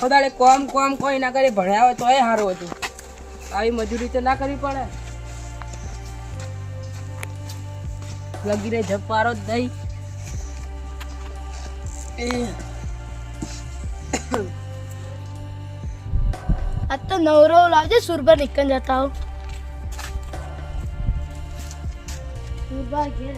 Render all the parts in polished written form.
આખો દાડે કોમ કોમ કોઈ ના કરે ભણ્યા હોય તોય સારું હતું. આવી મજૂરી તો ના કરવી પડે. લગીરે જપારો જ દઈ. આ તો નવરો લાવજે સુરભા નીકળ જતા હો. સુરભા ઘેર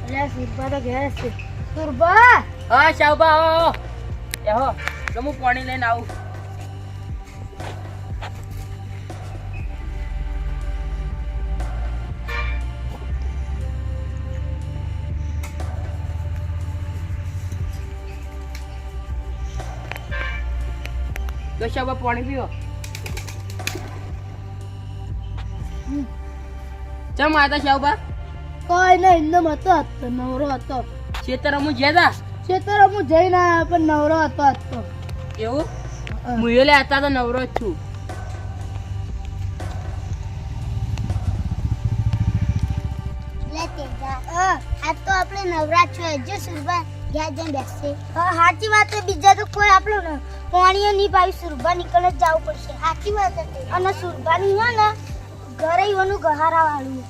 અલ્યા સુરભા તો ઘેર છે. સુરભા હા શાહબા આવો એહો તો હું પાણી લઈને આવું. તો શાહબા પાણી પીવો. ચમ આતા શાહબા? કોઈ નહીં એમને હતો નવરો હતો. ખેતર હું જ્યાં ખેતર હું જઈને આવ્યા પણ નવરો હતો હતો. એવું મુયલે હતા તો નવરો જ છું. આ તો આપણે નવરા છો જો સુરભા ઘેર જઈને બેસશે. સાચી વાત છે. બીજા તો કોઈ આપણું પાણી નહીં પાવી સુરભા નીકળે જ જવું પડશે. સાચી વાત છે. અને સુરભા ની હોય ને ઘરે એવાનું ગહારા વાળું.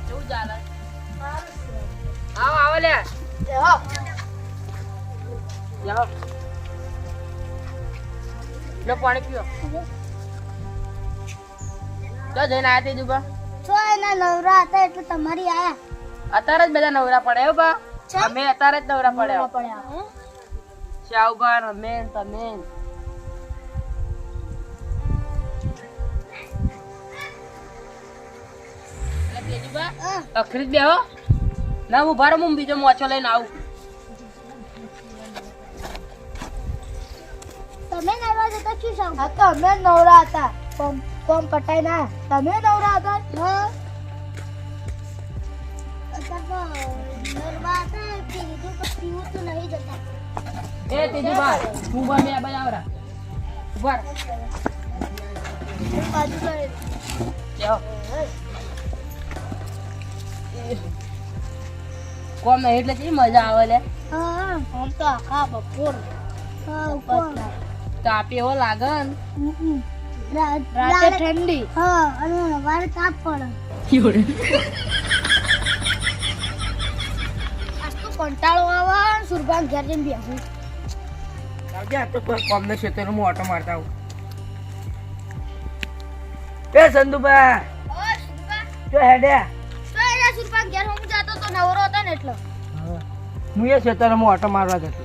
કેવું ચાલે? આવો આવો લે જાઓ લો પાણી પીઓ. તો જઈને આયા તે દુબા છો એના નવરા હતા એટલે તમારી આયા. અત્યારે જ બધા નવરા પડે હો બા. અમે અત્યારે જ નવરા પડ્યા. શાહબા અમે તમે અખરી જ બેહો ના. હું ભારો હું બીજો મોચો લઈને આવું. તમે નવરા હતા શું સાવ? હા તો અમે નવરા હતા. કોમ પટાઈ ના તમે નવરા હતા. હા નવરા હતા કીધું કે પીવું તો નહીં જતા. એ તેજુબા હું બા મે બાય આવરા ઉભા બાજુ કરે જાઓ. કોમ નહીં એટલે કેવી મજા આવે લે. હા આમ તો આખા બપોર તાપી એવો લાગે ને. રાતે ઠંડી. હા અને સવારે તાપ પડે. આજ તો કંટાળો આવે. સુરભાન ઘેર જઈને બેસું. આવજે આ તો કોઈ કોમ ને ખેતરમાં હું ઓટો મારતા આવું. એ સંદુબા જો હેડ્યા સુરભાન ઘેર હું જતો તો નવરો હતો ને એટલે હું એ ખેતરમાં ઓટો મારવા જતો.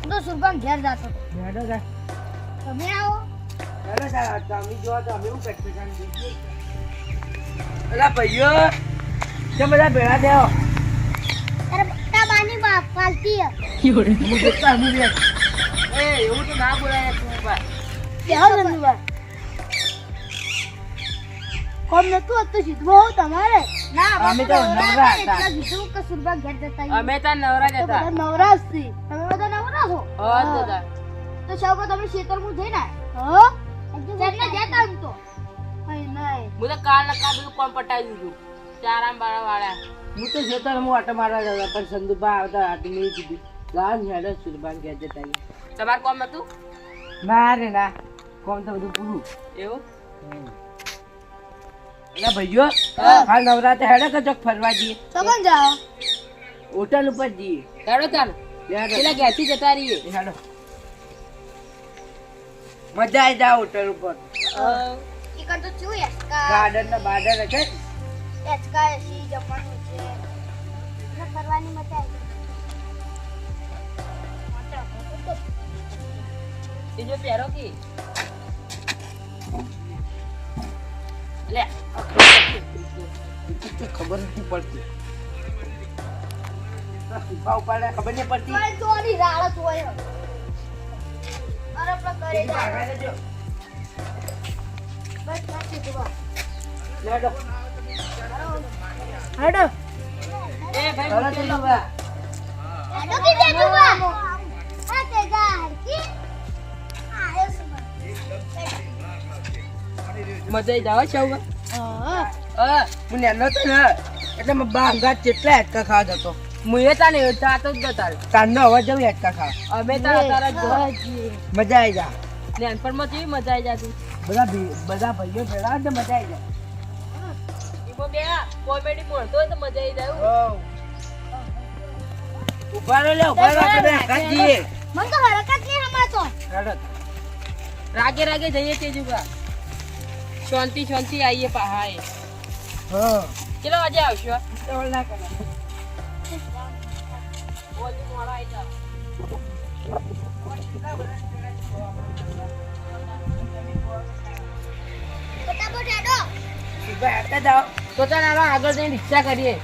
તો સુરભાન ઘેર જતો. હેડો જા તમે આવો. હેડો જા તમે જો તો અમે હું કરતે જાણ દીધી. એલા ભાઈઓ કેમ બધા ભેળા થયો? અરે બટ્ટા બાની બાપ પાલતી હું દેખતા હું રે. એ એવું તો ના બોલાય તું બા. બેહો નંદુબા. કોમ નતું હતું સીધું તમારે. ના અમે તો નવરા હતા. એટલે કીધું કે સુરભાન ઘેર જતા અમે તો નવરા જ હતા. નવરા જ છે. તમે બધા નવરા છો? હા દાદા. તો શાહબા તમે ખેતરમાં જઈને હા જઈને જતા એમ તો નહીં નહીં. હું તો કાલ ના કાલ બધું કોમ પટાવી દીધું. ચારામ બારા વાળા હું તો ખેતરમાં ઓટો મારવા જતા પણ સંદુબા આવતા આટલી નહીં કીધું ગામ હેડો સુરબાન ઘેર જતા. તમારે કોમ હતું? ના રે ના કોમ તો બધું પૂરું. એવું એટલે ભાઈઓ હાલ નવરાત્રે હેડો કે ચોક ફરવા જઈએ. સગન જાઓ. હોટલ ઉપર જઈએ. હેડો ચાલ પેલા ઘેરથી જતા રહીએ. હેડો મજા આવી જાય હોટલ ઉપર. ઈકન તો શું યાર ગાર્ડન ના બાર્ડન છે. એચકા એસી જમવાનું છે. ને ફરવાની મજા આવી. બીજો પહેરો કે લે ખબર નથી પડતી. ખબર નહીં પડતી. કોઈ ચોરી રાળત હોય. અરે પણ કરે જા. બસ નાખી દો. હેડો હેડો. એ ભાઈ ચલો તેજુબા. હેડો કે તેજુબા. હા તેજા હરકી. આયો સુબા. મજા જાવ શાહબા. હા હું નેનો તો ને એટલે મેં બા અંગાત કેટલા હેડકા ખાવા જતો. મુએ તાને ચાતો જ તારે તારનો અવાજ જવું હેટકા ખાવા અમે તારા તારા જોવા છીએ મજા આવી જા નાનપણમાં કેવી મજા આવી જાતી બધા ભાઈઓ ભેળા ને મજા આવી જાય ઈમો બે કોમેડી મળતો હોય તો મજા આવી જાય ઉભા રહો આપણે હરકત જઈએ મને તો હરકત નહીં રમાતો રાગે રાગે જઈએ તે જુગા શાંતિ શાંતિ આવીએ પહાએ હા કેટલા વાગે આવશો ઓલ ના કરે બોલી મોડા આવી જાવ ફટાફટ હેડો ઉભા હરકત જાઓ તો ચાલ આવા આગળ જઈને રિક્ષા કરીએ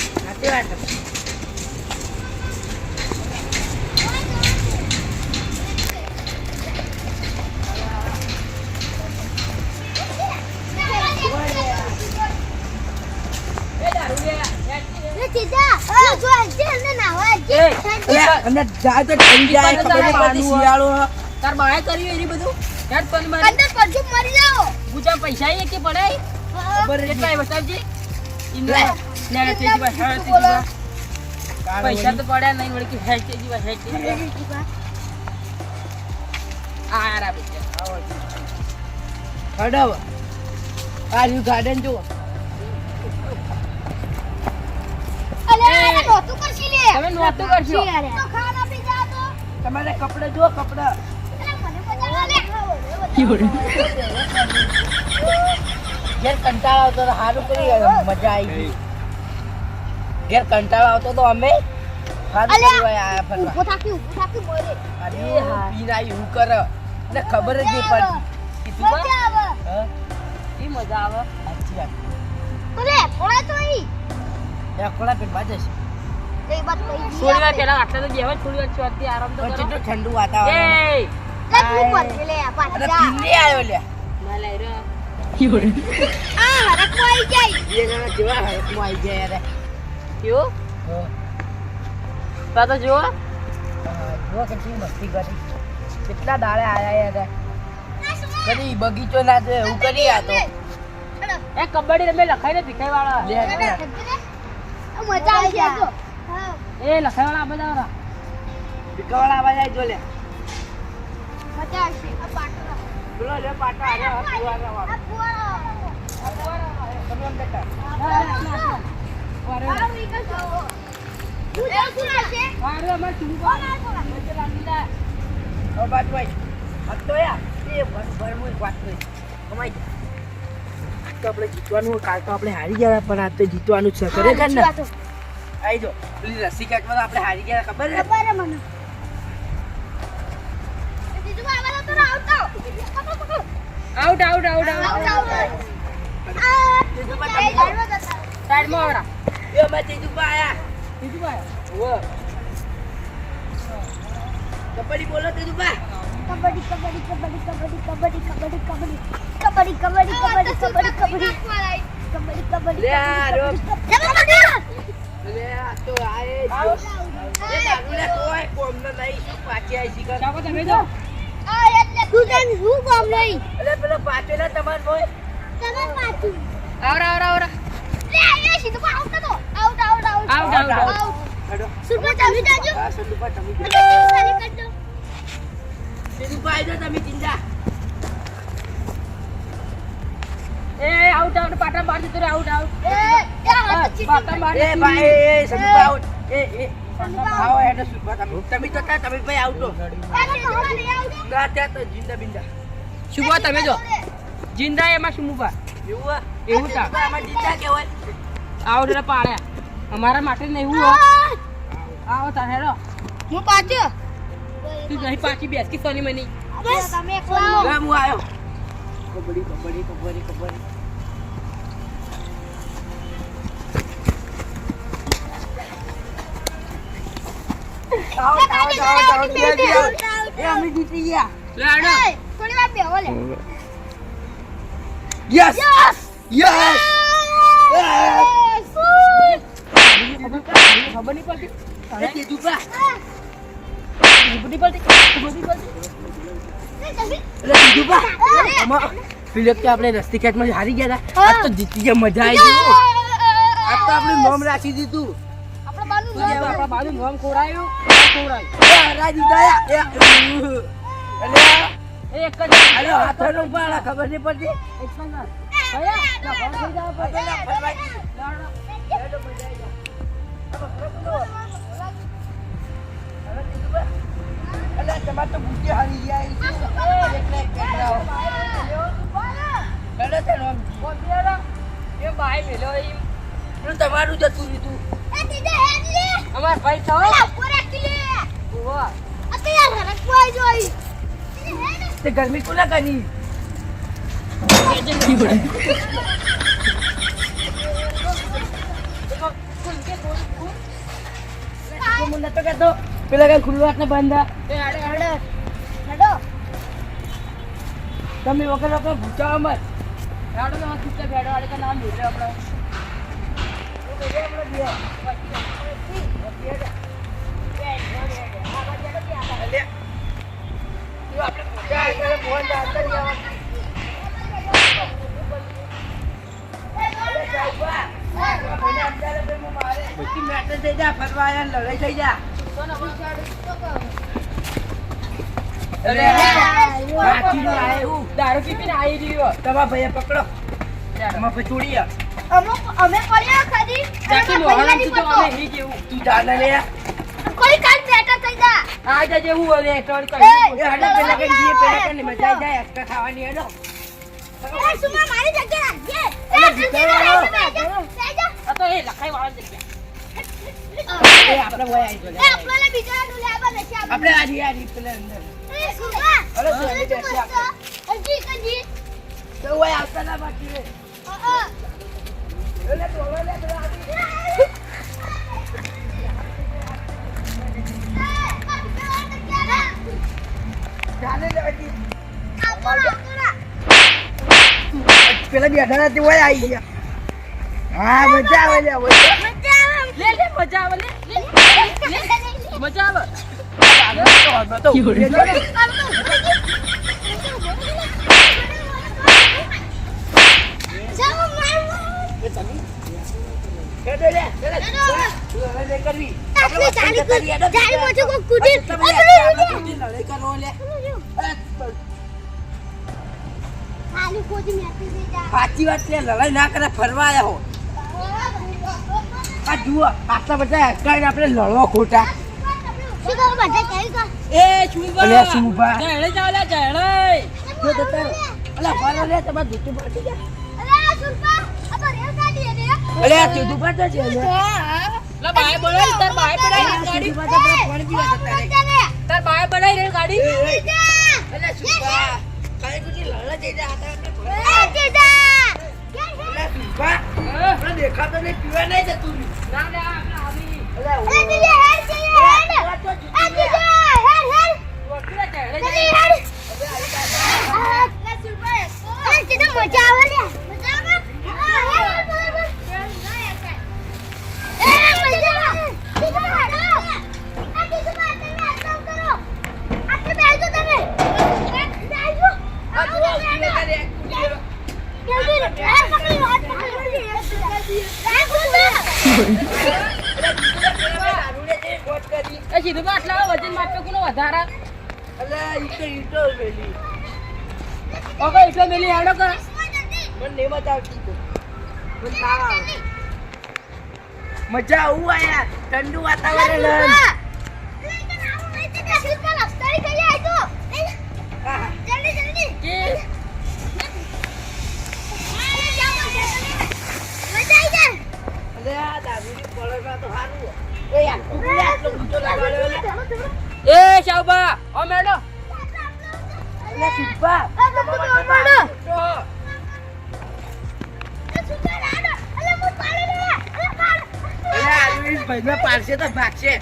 સાચી વાત અમને જાય તો ઠંડી જાય ખબર નહીં પડતી શિયાળો તાર બાય કર્યું એની બધું યાર પણ મારી પૂછા પૈસા એ કે પડે ખબર કેટલા બતાવજે ઇન્દ્ર લેણે તેજી બા હેડ તેજી બા પૈસા તો પડ્યા નહીં વળી કે હેડ તેજી બા આરા બેટા હડવ આ રહ્યું ગાર્ડન જુઓ તમે નોતું કરશો તમારે કપડા જુઓ કપડા ઘેર કંટાળો આવતો તો સારું કરી મજા આવી ગઈ ઘેર કંટાળો આવતો તો અમે સારું કરી આયા ફરવા અરે પીના એવું કરે ને ખબર જ નહીં પડતી કીધું બા? હા? ઈ મજા આવે સાચી વાત ખોળા પેટમાં જશે થોડી વાર પેલા આટલા તો બેહવા થોડી વાર ચોથી આરામ તો પણ કરો કેટલું ઠંડુ વાતાવરણ એ અરે પીને આવ્યો લ્યા ના લઈ રહ્યો એ જણા જેવા હરકમાં આવી જાય યાર કેવું હા. તો જુઓ જુઓ કેટલી મસ્તી કરી કેટલા દાડે આયા યાર કદી બગીચો ના જો એવું કરી આ તો એ કબડ્ડી રમે લખાઈને ભીખાઈ વાળા લે એ લખાઈ વાળા બધા ભીખવાળા આવા જાય જો લે બોલો લે પાટો આવ્યો ફુવારા વાળો તમે આમ બેઠા વારે અમાર ચૂંકો મેં લાગીલા ઓ બાજુભાઈ આ તો યાર એ ભરમું વાત કરી કમાઈ ગયા તો આપણે જીતવાનું કાલ તો આપણે હારી ગયા પણ આજ તો જીતવાનું જ છે ખરેખર ને આવી જો પેલી રસી કાચમાં તો આપણે હારી ગયા ખબર છે આઉટ આઉટ આઉટ આઉટ સાઈડમાં આવરા એ અમે તેજુબા આયા બીજું ભાઈ ઓ કબડ્ડી બોલો તેજુબા લે આ રો લે આ તો આએ જો એ લાગુલે કોઈ કોમ ન નહીં શું પાછી આવી શીખર ચાકો તમે જો અલે પેલો પાછેલા તમાર બોય આવરા આવરા આવરા આઉટ આઉટ હેડો હા સંદુપા તમે તેજુબા આઈ જો તમે ચિંતા એ આઉટ આઉટ પાટા માર દીધો રે આઉટ આઉટ પાટા માર એ ભાઈ એ સંદુપા આઉટ એ આવો હેડો સુપા તમે તો તમે ભાઈ આઉટ હો ના ત્યાં તો જિંદા બિંદા શુભા તમે જો જિંદા એમાં શુભા એવું એવું તા આમાં જિંદા કેવાય આઉટ રે પાડ્યા અમારા માટે ને એવું હો આવો તાર હેડો હું પાછો તું નહીં પાછી બેસ કે સોની મની તમે એકલા હું આવ્યો kabaddi kabaddi kabaddi kabaddi out out out out એ અમે જીતી ગયા લે હેડો થોડી વાર બેહો લે યસ યસ ખબર નહીં પડતી અરે તેજુબા ખબર નહીં પડતી અરે તેજુબા પેલો કે આપણે રસ્તી ખેતમાં હારી ગયા હતા આજ તો જીતી ગયા મજા આવી ગઈ આજ તો આપણે નામ રાખી દીધું આપણા બાજુ નામ ખોરાયું રાજુ દયા એક જ અરે હાથનો પાડા ખબર નહીં પડતી એક સંગત ભયા ફોન થઈ જાવ તમારે તો બુદ્ધિ હારી ગયા એ ભાઈ મેલો તમારું જતું રીતું અમાર ભાઈ છો તે ગરમી કોના કરી પેલા કઈ ખુલ્લું હાથ ને બંધા તમે વખત વખત ભૂચાવા મત હેડો ના ચૂપચાપ હેડો વાળે કા નામ બોલે આપણો લડાઈ થઈ જા દારૂ પીને આવી રહ્યો તમારા ભાઈ પકડો તમારા ભાઈ છોડી અમે પડ્યા ખરી જાકી મોહરામ થી તો અમે હી જેવું તું જાને લે કોઈ કાલ બેટા થઈ જા આ જા જેવું ઓલે ટોર એ હડા પેલા કઈ જીએ પેલા કઈ મજા આવી જાય અસ્કા ખાવાની હેડો એ સુમા મારી જગ્યા રાખજે આ તો એ લખાઈ વાળા જગ્યા એ આપણે વય આવી ગયો એ આપણને બીજા નું લેવા નથી આપણે આરી પેલા અંદર એ સુમા અરે તો એની બેઠી આપણે અંજી કંજી તો વય આવતા ના બાકી રે એટલે તો હવે લે પેલા જાને લેવાતી પેલા બેઠા નથી વય આવી ગયા હા મજા આવે લે લે લે મજા આવે લે મજા આવે તો સાચી વાત છે લડાઈ ના કરે ફરવા આવ્યા હો આ જુઓ આટલા બધા કઈ આપણે લડવો ખોટા એ શુભા અલ્યા શુભા. જણે જાવ લે જણે જો તો તાર અલા ફરો લે તમાર દૂધ પાટી ગયા અલે આ સીધું પાટે છે લે લા બાય બનાઈ તાર બાય બનાઈ ગાડી પાણી પીવા જતા રે તાર બાય બનાઈ રે ગાડી અલે શુભા કાઈ કુટી લડા જઈ જા હતા અલે શુભા આપણે દેખાતો નહીં પીવા નહીં જતું ના ના આપણે આવી અલે એ સીધું કા આટલા વજન માપે કોનો વધારા અલે ઈટો વેલી ઓકે એટલે મેલી હેડો કર મને નહીં મજા આવતી તો મને તાવ આવે મજા આવું આયા ઠંડુ વાતાવરણ હા કે અલે આ દારૂની પડમાં તો હારું એ આટલું ઊંચો લગાડ્યો ને એ શાવબા ઓ મેડો અલે સુબ્બા અલે આદમી ભાઈમાં પાડશે તો ભાગશે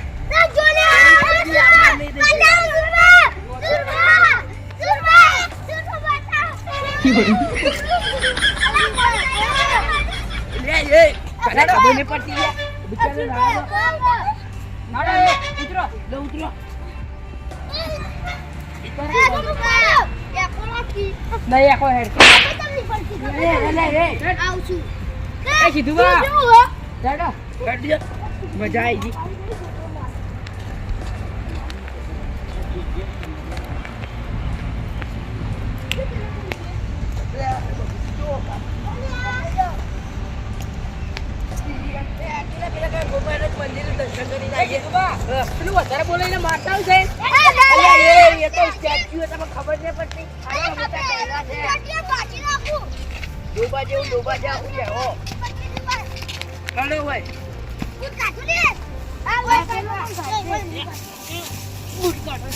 લે એ તને ખબર નહીં પડતી યાર બિચારો નાડો એ ઉતરો લે ઉતરો નહીં આખો હેડ એ સીધું બા ચાલો કાઢી મજા આવી ગઈ વધારે બોલાઈને મારતા છે એ તો સ્ટેચ્યુ તમને ખબર નહીં પડતી ડોબા જેવું ડોબા જેવું છે હો કડો હોય બૂટ કાઢો